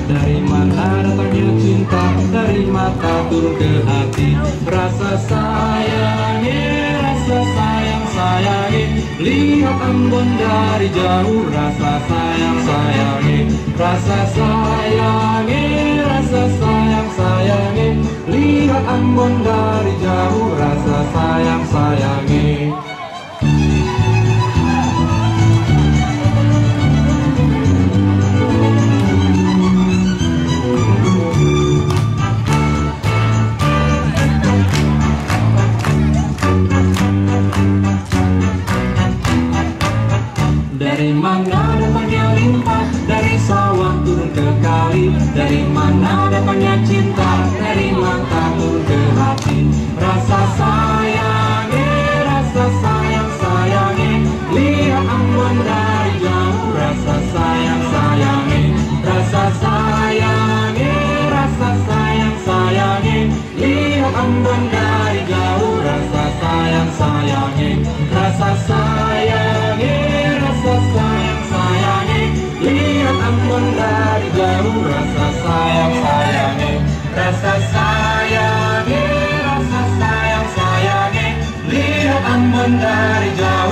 Dari mana datangnya cinta, dari mata turun ke hati. Rasa sayangi, rasa sayang sayangi. Lihat Ambon dari jauh, rasa sayang sayangi. Rasa sayangi, rasa sayang sayangi. Lihat Ambon dari jauh, rasa sayang sayangi. Dari mana datangnya limpah, dari sawah turun ke kali. Dari mana datangnya cinta, dari mata turun ke hati. Rasa sayangi, rasa sayang sayangi. Lihat Ambon dari jauh, rasa sayang sayangi. Rasa sayangi, rasa sayang sayangi. Lihat Ambon dari jauh, rasa sayang sayangi. Rasa sayangi, rasa sayang sayangi. Lihat Ambon dari jauh, rasa sayang sayangi. Rasa sayangi, rasa sayang sayangi. Lihat Ambon dari jauh.